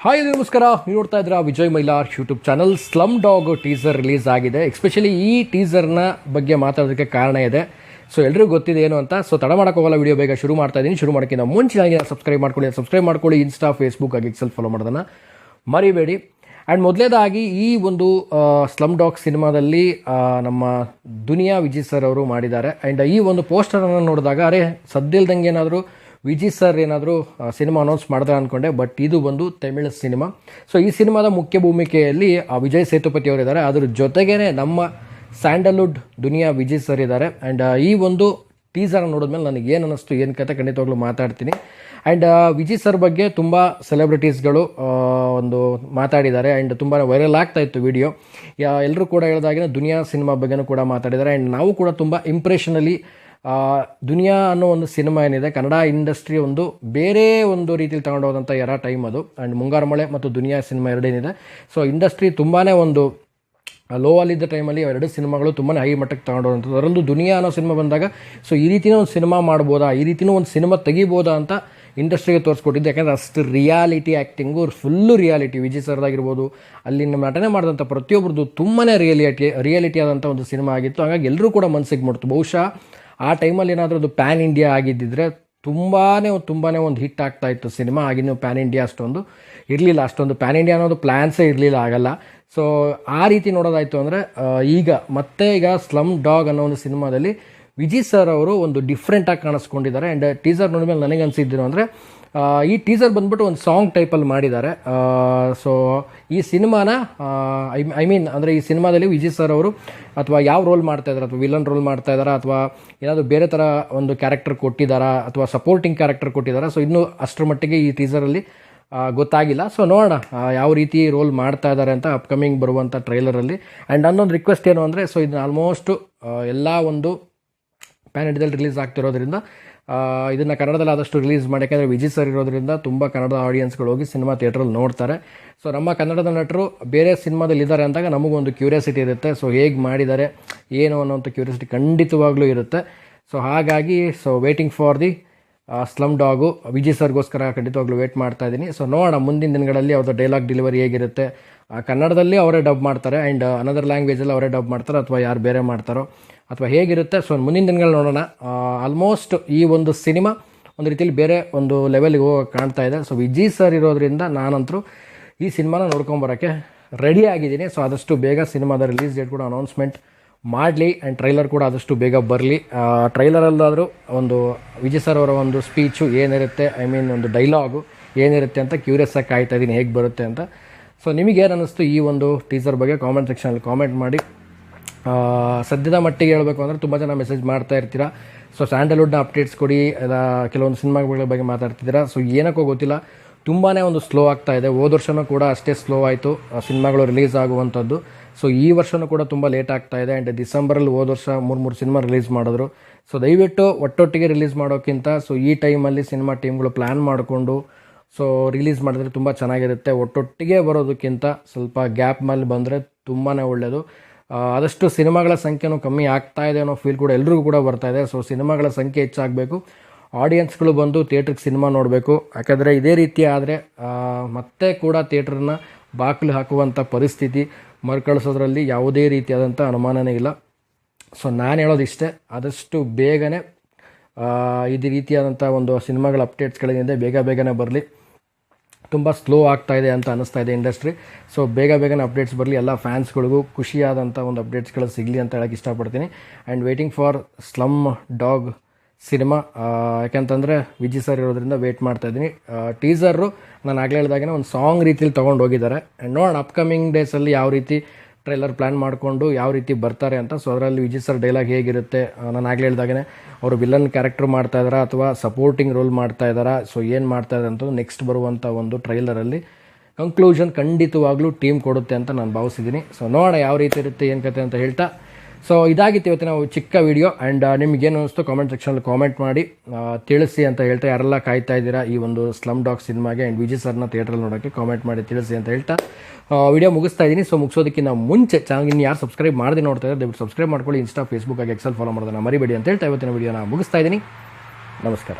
Hi ನಮಸ್ಕಾರ, ನೀವು ನೋಡ್ತಾ ಇದ್ದೀರಾ Vijay Mylar YouTube channel. Slum dog teaser release ಆಗಿದೆ. ಎಸ್ಪೆಷಲಿ ಈ ಟೀಸರ್ನ ಬಗ್ಗೆ ಮಾತಾಡೋದಕ್ಕೆ ಕಾರಣ ಇದೆ. ಸೊ ಎಲ್ಲರಿಗೂ ಗೊತ್ತಿದೆ ಏನು ಅಂತ. ಸೊ ತಡ ಮಾಡೋಕ್ಕೋಗಲ್ಲ, ವಿಡಿಯೋ ಬೇಗ ಶುರು ಮಾಡ್ತಾ ಇದ್ದೀನಿ. ಶುರು ಮಾಡೋಕ್ಕಿಂತ ಮುಂಚೆ ನನಗೆ ಸಬ್ಸ್ಕ್ರೈಬ್ ಮಾಡ್ಕೊಳ್ಳಿ. ಇನ್ಸ್ಟಾ, ಫೇಸ್ಬುಕ್ ಆಗಿ ಎಕ್ಸೆಲ್ ಫಾಲೋ ಮಾಡೋದನ್ನು ಮರಿಬೇಡಿ. ಆ್ಯಂಡ್ ಮೊದಲೇದಾಗಿ ಈ ಒಂದು ಸ್ಲಮ್ ಡಾಗ್ ಸಿನಿಮಾದಲ್ಲಿ ನಮ್ಮ ದುನಿಯಾ ವಿಜಯ್ ಸರ್ ಅವರು ಮಾಡಿದ್ದಾರೆ. ಆ್ಯಂಡ್ ಈ ಒಂದು ಪೋಸ್ಟರನ್ನು ನೋಡಿದಾಗ ಅರೆ ಸದ್ದಿಲ್ದಂಗೆ ಏನಾದರೂ ವಿಜಯ್ ಸರ್ ಏನಾದರೂ ಸಿನಿಮಾ ಅನೌನ್ಸ್ ಮಾಡಿದ್ರೆ ಅಂದ್ಕೊಂಡೆ. ಬಟ್ ಇದು ಒಂದು ತಮಿಳು ಸಿನಿಮಾ. ಸೊ ಈ ಸಿನಿಮಾದ ಮುಖ್ಯ ಭೂಮಿಕೆಯಲ್ಲಿ ವಿಜಯ್ ಸೇತುಪತಿ ಅವರಿದ್ದಾರೆ. ಅದ್ರ ಜೊತೆಗೇ ನಮ್ಮ ಸ್ಯಾಂಡಲ್ವುಡ್ ದುನಿಯಾ ವಿಜಯ್ ಸರ್ ಇದ್ದಾರೆ. ಆ್ಯಂಡ್ ಈ ಒಂದು ಟೀಸರ್ ನೋಡಿದ್ಮೇಲೆ ನನಗೆ ಏನು ಅನ್ನಿಸ್ತು, ಏನು ಕತೆ ಖಂಡಿತವಾಗ್ಲೂ ಮಾತಾಡ್ತೀನಿ. ಆ್ಯಂಡ್ ವಿಜಯ್ ಸರ್ ಬಗ್ಗೆ ತುಂಬ ಸೆಲೆಬ್ರಿಟೀಸ್ಗಳು ಒಂದು ಮಾತಾಡಿದ್ದಾರೆ. ಆ್ಯಂಡ್ ತುಂಬ ವೈರಲ್ ಆಗ್ತಾ ಇತ್ತು ವಿಡಿಯೋ. ಎಲ್ಲರೂ ಕೂಡ ಹೇಳಿದಾಗಿನ ದುನಿಯಾ ಸಿನಿಮಾ ಬಗ್ಗೆನೂ ಕೂಡ ಮಾತಾಡಿದ್ದಾರೆ. ಆ್ಯಂಡ್ ನಾವು ಕೂಡ ತುಂಬ ಇಂಪ್ರೆಷನಲ್ಲಿ ದುನಿಯಾ ಅನ್ನೋ ಒಂದು ಸಿನಿಮಾ ಏನಿದೆ, ಕನ್ನಡ ಇಂಡಸ್ಟ್ರಿ ಒಂದು ಬೇರೆ ಒಂದು ರೀತಿಯಲ್ಲಿ ತಗೊಂಡೋದಂಥ ಟೈಮ್ ಅದು. ಆ್ಯಂಡ್ ಮುಂಗಾರು ಮಳೆ ಮತ್ತು ದುನಿಯಾ ಸಿನಿಮಾ ಎರಡೇನಿದೆ. ಸೊ ಇಂಡಸ್ಟ್ರಿ ತುಂಬಾ ಒಂದು ಲೋ ಅಲ್ಲಿದ್ದ ಟೈಮಲ್ಲಿ ಎರಡು ಸಿನಿಮಾಗಳು ತುಂಬಾ ಹೈ ಮಟ್ಟಕ್ಕೆ ತಗೊಂಡೋದಂಥದ್ದು. ಅದರಲ್ಲೂ ದುನಿಯಾ ಅನ್ನೋ ಸಿನಿಮಾ ಬಂದಾಗ ಸೊ ಈ ರೀತಿಯೂ ಒಂದು ಸಿನಿಮಾ ಮಾಡ್ಬೋದಾ, ಈ ರೀತಿಯೂ ಒಂದು ಸಿನಿಮಾ ತೆಗಿಬೋದಾ ಅಂತ ಇಂಡಸ್ಟ್ರಿಗೆ ತೋರಿಸ್ಕೊಟ್ಟಿದ್ದು. ಯಾಕೆಂದರೆ ಅಷ್ಟು reality acting, full reality. Vijay ಸರ್ದಾಗಿರ್ಬೋದು, ಅಲ್ಲಿ ನಟನೆ ಮಾಡಿದಂಥ ಪ್ರತಿಯೊಬ್ಬರದ್ದು ತುಂಬಾ ರಿಯಾಲಿಟಿ ಆದಂಥ ಒಂದು ಸಿನಿಮಾ ಆಗಿತ್ತು. ಹಾಗಾಗಿ ಎಲ್ಲರೂ ಕೂಡ ಮನಸ್ಸಿಗೆ ಮುಟ್ತು. ಬಹುಶಃ ಆ ಟೈಮಲ್ಲಿ ಏನಾದರೂ ಅದು ಪ್ಯಾನ್ ಇಂಡಿಯಾ ಆಗಿದ್ದಿದ್ರೆ ತುಂಬಾ ಒಂದು ಹಿಟ್ ಆಗ್ತಾ ಇತ್ತು ಸಿನಿಮಾ. ಆಗಿನ ಪ್ಯಾನ್ ಇಂಡಿಯಾ ಅಷ್ಟೊಂದು ಇರಲಿಲ್ಲ, ಅಷ್ಟೊಂದು ಪ್ಯಾನ್ ಇಂಡಿಯಾ ಅನ್ನೋದು ಪ್ಲ್ಯಾನ್ಸೇ ಇರಲಿಲ್ಲ, ಆಗಲ್ಲ. ಸೊ ಆ ರೀತಿ ನೋಡೋದಾಯಿತು ಅಂದರೆ ಈಗ ಸ್ಲಮ್ ಡಾಗ್ ಅನ್ನೋ ಒಂದು ಸಿನಿಮಾದಲ್ಲಿ ವಿಜಯ್ ಸರ್ ಅವರು ಒಂದು ಡಿಫ್ರೆಂಟಾಗಿ ಕಾಣಿಸ್ಕೊಂಡಿದ್ದಾರೆ. ಆ್ಯಂಡ್ ಟೀಸರ್ ನೋಡಿದ್ಮೇಲೆ ನನಗೆ ಅನಿಸಿದ್ದೇನು ಅಂದರೆ ಈ ಟೀಸರ್ ಬಂದ್ಬಿಟ್ಟು ಒಂದು ಸಾಂಗ್ ಟೈಪಲ್ಲಿ ಮಾಡಿದ್ದಾರೆ. ಸೊ ಈ ಸಿನಿಮಾನ ಅಂದರೆ ಈ ಸಿನಿಮಾದಲ್ಲಿ ವಿಜಯ್ ಸರ್ ಅವರು ಅಥವಾ ಯಾವ ರೋಲ್ ಮಾಡ್ತಾಯಿದ್ದಾರೆ, ಅಥವಾ ವಿಲನ್ ರೋಲ್ ಮಾಡ್ತಾ ಇದ್ದಾರಾ, ಅಥವಾ ಏನಾದರೂ ಬೇರೆ ಥರ ಒಂದು ಕ್ಯಾರೆಕ್ಟರ್ ಕೊಟ್ಟಿದ್ದಾರಾ, ಅಥವಾ ಸಪೋರ್ಟಿಂಗ್ ಕ್ಯಾರೆಕ್ಟರ್ ಕೊಟ್ಟಿದ್ದಾರಾ. ಸೊ ಇನ್ನೂ ಅಷ್ಟರ ಮಟ್ಟಿಗೆ ಈ ಟೀಸರಲ್ಲಿ ಗೊತ್ತಾಗಿಲ್ಲ. ಸೊ ನೋಡೋಣ ಯಾವ ರೀತಿ ರೋಲ್ ಮಾಡ್ತಾ ಇದ್ದಾರೆ ಅಂತ ಅಪ್ಕಮಿಂಗ್ ಬರುವಂಥ ಟ್ರೈಲರಲ್ಲಿ. ಆ್ಯಂಡ್ ಅನ್ನೊಂದು ರಿಕ್ವೆಸ್ಟ್ ಏನು ಅಂದರೆ, ಸೊ ಇದನ್ನ ಆಲ್ಮೋಸ್ಟು ಎಲ್ಲ ಒಂದು ಪ್ಯಾನ್ ಇಂಡಿಯಾದಲ್ಲಿ ರಿಲೀಸ್ ಆಗ್ತಿರೋದ್ರಿಂದ ಇದನ್ನು ಕನ್ನಡದಲ್ಲಿ ಆದಷ್ಟು ರಿಲೀಸ್ ಮಾಡಿ. ಯಾಕೆಂದರೆ ವಿಜಯ್ ಸರ್ ಇರೋದ್ರಿಂದ ತುಂಬ ಕನ್ನಡದ ಆಡಿಯನ್ಸ್ಗಳು ಹೋಗಿ ಸಿನಿಮಾ ಥಿಯೇಟ್ರಲ್ಲಿ ನೋಡ್ತಾರೆ. ಸೊ ನಮ್ಮ ಕನ್ನಡದ ನಟರು ಬೇರೆ ಸಿನಿಮಾದಲ್ಲಿ ಇದ್ದಾರೆ ಅಂದಾಗ ನಮಗೊಂದು ಕ್ಯೂರಿಯಾಸಿಟಿ ಇರುತ್ತೆ. ಸೊ ಹೇಗೆ ಮಾಡಿದ್ದಾರೆ ಏನು ಅನ್ನೋಂಥ ಕ್ಯೂರಿಯಾಸಿಟಿ ಖಂಡಿತವಾಗ್ಲೂ ಇರುತ್ತೆ. ಸೊ ಹಾಗಾಗಿ waiting for the slum dog. Vijay ಸರ್ಗೋಸ್ಕರ ಖಂಡಿತವಾಗ್ಲೂ ವೇಟ್ ಮಾಡ್ತಾ ಇದ್ದೀನಿ. ಸೊ ನೋಡೋಣ ಮುಂದಿನ ದಿನಗಳಲ್ಲಿ ಅವ್ರದ್ದು ಡೈಲಾಗ್ ಡೆಲಿವರಿ ಹೇಗಿರುತ್ತೆ. ಕನ್ನಡದಲ್ಲಿ ಅವರೇ ಡಬ್ ಮಾಡ್ತಾರೆ, ಆ್ಯಂಡ್ ಅನದರ್ ಲ್ಯಾಂಗ್ವೇಜಲ್ಲಿ ಅವರೇ ಡಬ್ ಮಾಡ್ತಾರೋ ಅಥವಾ ಯಾರು ಬೇರೆ ಮಾಡ್ತಾರೋ ಅಥವಾ ಹೇಗಿರುತ್ತೆ. ಸೊ ಮುಂದಿನ ದಿನಗಳು ನೋಡೋಣ. ಆಲ್ಮೋಸ್ಟ್ ಈ ಒಂದು ಸಿನಿಮಾ ಒಂದು ರೀತಿಯಲ್ಲಿ ಬೇರೆ ಒಂದು ಲೆವೆಲ್ಗೆ ಹೋಗಿ ಕಾಣ್ತಾ ಇದೆ. ಸೊ ವಿಜಯ್ ಸರ್ ಇರೋದ್ರಿಂದ ನಾನಂತರೂ ಈ ಸಿನಿಮಾನ ನೋಡ್ಕೊಂಬರೋಕ್ಕೆ ರೆಡಿ ಆಗಿದ್ದೀನಿ. ಸೊ ಆದಷ್ಟು ಬೇಗ ಸಿನಿಮಾದ ರಿಲೀಸ್ ಡೇಟ್ ಕೂಡ ಅನೌನ್ಸ್ಮೆಂಟ್ ಮಾಡಲಿ. ಆ್ಯಂಡ್ ಟ್ರೈಲರ್ ಕೂಡ ಆದಷ್ಟು ಬೇಗ ಬರಲಿ. ಟ್ರೈಲರಲ್ಲಾದರೂ ಒಂದು ವಿಜಯ್ ಸರ್ ಅವರ ಒಂದು ಸ್ಪೀಚು ಏನಿರುತ್ತೆ, ಒಂದು ಡೈಲಾಗು ಏನಿರುತ್ತೆ ಅಂತ ಕ್ಯೂರಿಯಸ್ ಆಗಿ ಕಾಯ್ತಾ ಇದ್ದೀನಿ ಹೇಗೆ ಬರುತ್ತೆ ಅಂತ. ಸೊ ನಿಮಗೇನು ಅನ್ನಿಸ್ತು ಈ ಒಂದು ಟೀಸರ್ ಬಗ್ಗೆ ಕಾಮೆಂಟ್ ಸೆಕ್ಷನಲ್ಲಿ ಕಾಮೆಂಟ್ ಮಾಡಿ. ಸದ್ಯದ ಮಟ್ಟಿಗೆ ಹೇಳಬೇಕು ಅಂದರೆ ತುಂಬ ಜನ ಮೆಸೇಜ್ ಮಾಡ್ತಾ ಇರ್ತೀರಾ. ಸೊ ಸ್ಯಾಂಡಲ್ವುಡ್ನ ಅಪ್ಡೇಟ್ಸ್ ಕೊಡಿ, ಕೆಲವೊಂದು ಸಿನಿಮಾಗಳ ಬಗ್ಗೆ ಮಾತಾಡ್ತಿದ್ದೀರಾ. ಸೊ ಏನಕ್ಕೋ ಗೊತ್ತಿಲ್ಲ, ತುಂಬಾ ಒಂದು ಸ್ಲೋ ಆಗ್ತಾ ಇದೆ. ಹೋದ ವರ್ಷವೂ ಕೂಡ ಅಷ್ಟೇ ಸ್ಲೋ ಆಯಿತು ಸಿನಿಮಾಗಳು ರಿಲೀಸ್ ಆಗುವಂಥದ್ದು. ಸೊ ಈ ವರ್ಷವೂ ಕೂಡ ತುಂಬ ಲೇಟ್ ಆಗ್ತಾ ಇದೆ. ಆ್ಯಂಡ್ ಡಿಸೆಂಬರಲ್ಲಿ ಹೋದ ವರ್ಷ 3 ಸಿನಿಮಾ ರಿಲೀಸ್ ಮಾಡಿದ್ರು. ಸೊ ದಯವಿಟ್ಟು ಒಟ್ಟೊಟ್ಟಿಗೆ ರಿಲೀಸ್ ಮಾಡೋಕ್ಕಿಂತ ಸೊ ಈ ಟೈಮಲ್ಲಿ ಸಿನಿಮಾ ಟೀಮ್ಗಳು ಪ್ಲ್ಯಾನ್ ಮಾಡಿಕೊಂಡು ಸೊ ರಿಲೀಸ್ ಮಾಡಿದ್ರೆ ತುಂಬ ಚೆನ್ನಾಗಿರುತ್ತೆ. ಒಟ್ಟೊಟ್ಟಿಗೆ ಬರೋದಕ್ಕಿಂತ ಸ್ವಲ್ಪ ಗ್ಯಾಪ್ ಮೇಲೆ ಬಂದರೆ ತುಂಬಾ ಒಳ್ಳೆಯದು. ಆದಷ್ಟು ಸಿನಿಮಾಗಳ ಸಂಖ್ಯೆನೂ ಕಮ್ಮಿ ಆಗ್ತಾ ಇದೆ ಅನ್ನೋ ಫೀಲ್ ಕೂಡ ಎಲ್ರಿಗೂ ಕೂಡ ಬರ್ತಾ ಇದೆ. ಸೊ ಸಿನಿಮಾಗಳ ಸಂಖ್ಯೆ ಹೆಚ್ಚಾಗಬೇಕು, ಆಡಿಯನ್ಸ್ಗಳು ಬಂದು ಥಿಯೇಟ್ರಿಗೆ ಸಿನಿಮಾ ನೋಡಬೇಕು. ಯಾಕಂದರೆ ಇದೇ ರೀತಿ ಆದರೆ ಮತ್ತೆ ಕೂಡ ಥಿಯೇಟ್ರನ್ನ ಬಾಗಿಲು ಹಾಕುವಂಥ ಪರಿಸ್ಥಿತಿ ಮರುಕಳಿಸೋದ್ರಲ್ಲಿ ಯಾವುದೇ ರೀತಿಯಾದಂಥ ಅನುಮಾನನೇ ಇಲ್ಲ. ಸೊ ನಾನು ಹೇಳೋದು ಇಷ್ಟೇ, ಆದಷ್ಟು ಬೇಗನೆ ಇದೇ ರೀತಿಯಾದಂಥ ಒಂದು ಸಿನಿಮಾಗಳ ಅಪ್ಡೇಟ್ಸ್ಗಳೇನಿದೆ ಬೇಗನೆ ಬರಲಿ. ತುಂಬ ಸ್ಲೋ ಆಗ್ತಾ ಇದೆ ಅಂತ ಅನ್ನಿಸ್ತಾ ಇದೆ ಇಂಡಸ್ಟ್ರಿ. ಸೊ ಬೇಗನೆ ಅಪ್ಡೇಟ್ಸ್ ಬರಲಿ, ಎಲ್ಲ ಫ್ಯಾನ್ಸ್ಗಳಿಗೂ ಖುಷಿಯಾದಂಥ ಒಂದು ಅಪ್ಡೇಟ್ಸ್ಗಳು ಸಿಗಲಿ ಅಂತ ಹೇಳೋಕ್ಕೆ ಇಷ್ಟಪಡ್ತೀನಿ. And waiting for slum dog cinema. ಯಾಕೆಂತಂದರೆ ವಿಜಯ್ ಸರ್ ಇರೋದ್ರಿಂದ ವೇಟ್ ಮಾಡ್ತಾ ಇದ್ದೀನಿ. ಟೀಸರು ನಾನು ಆಗಲೇ ಹೇಳಿದಾಗೇ ಒಂದು ಸಾಂಗ್ ರೀತಿಯಲ್ಲಿ ತೊಗೊಂಡು ಹೋಗಿದ್ದಾರೆ. ಆ್ಯಂಡ್ ನೋಡೋಣ ಅಪ್ಕಮಿಂಗ್ ಡೇಸಲ್ಲಿ ಯಾವ ರೀತಿ ಟ್ರೈಲರ್ ಪ್ಲ್ಯಾನ್ ಮಾಡಿಕೊಂಡು ಯಾವ ರೀತಿ ಬರ್ತಾರೆ ಅಂತ. ಸೊ ಅದರಲ್ಲಿ ವಿಜಯ್ ಸರ್ ಡೈಲಾಗ್ ಹೇಗಿರುತ್ತೆ, ನಾನು ಆಗಲೇ ಹೇಳಿದಾಗೇ ಅವರು ವಿಲನ್ ಕ್ಯಾರೆಕ್ಟರ್ ಮಾಡ್ತಾ ಇದ್ದಾರಾ ಅಥವಾ ಸಪೋರ್ಟಿಂಗ್ ರೋಲ್ ಮಾಡ್ತಾ ಇದ್ದಾರಾ, ಸೊ ಏನು ಮಾಡ್ತಾ ಇದ್ದಾರೆ ಅಂತ ನೆಕ್ಸ್ಟ್ ಬರುವಂಥ ಒಂದು ಟ್ರೈಲರಲ್ಲಿ ಕಂಕ್ಲೂಷನ್ ಖಂಡಿತವಾಗ್ಲೂ ಟೀಮ್ ಕೊಡುತ್ತೆ ಅಂತ ನಾನು ಭಾವಿಸಿದ್ದೀನಿ. ಸೊ ನೋಡೋಣ ಯಾವ ರೀತಿ ಇರುತ್ತೆ ಏನು ಕತೆ ಅಂತ ಹೇಳ್ತಾ. ಸೊ ಇದಾಗಿತ್ತು ಇವತ್ತಿನ ಚಿಕ್ಕ ವಿಡಿಯೋ. ಆ್ಯಂಡ್ ನಿಮಗೇನು ಅನಿಸ್ತು ಕಾಮೆಂಟ್ ಸೆಕ್ಷನಲ್ಲಿ ಕಾಮೆಂಟ್ ಮಾಡಿ ತಿಳಿಸಿ ಅಂತ ಹೇಳ್ತಾ, ಯಾರೆಲ್ಲ ಕಾಯ್ತಾ ಇದ್ದೀರಾ ಈ ಒಂದು ಸ್ಲಮ್ ಡಾಗ್ ಸಿನಿಮಾಗೆ ಆ್ಯಂಡ್ ವಿಜಯ್ ಸರ್ನ ಥಿಯೇಟ್ರಲ್ಲಿ ನೋಡೋಕ್ಕೆ ಕಾಮೆಂಟ್ ಮಾಡಿ ತಿಳಿಸಿ ಅಂತ ಹೇಳ್ತಾ ವಿಡಿಯೋ ಮುಗಿಸ್ತಾ ಇದ್ದೀನಿ. ಸೊ ಮುಗಿಸೋದಕ್ಕಿಂತ ಮುಂಚೆ ಚಾನಲ್ಗೆ ಇನ್ನು ಯಾರು ಸಬ್ಸ್ಕ್ರೈಬ್ ಮಾಡದೆ ನೋಡ್ತಾ ಇದ್ದಾರೆ ದಯವಿಟ್ಟು ಸಬ್ಸ್ಕ್ರೈಬ್ ಮಾಡ್ಕೊಳ್ಳಿ. ಇನ್ಸ್ಟಾ, ಫೇಸ್ಬುಕ್ ಆಗಿ ಎಕ್ಸೆಲ್ ಫಾಲೋ ಮಾಡೋದನ್ನು ಮರಿಬೇಡಿ ಅಂತ ಹೇಳ್ತಾ ಇವತ್ತಿನ ವಿಡಿಯೋನ ಮುಗಿಸ್ತಾ ಇದ್ದೀನಿ. ನಮಸ್ಕಾರ.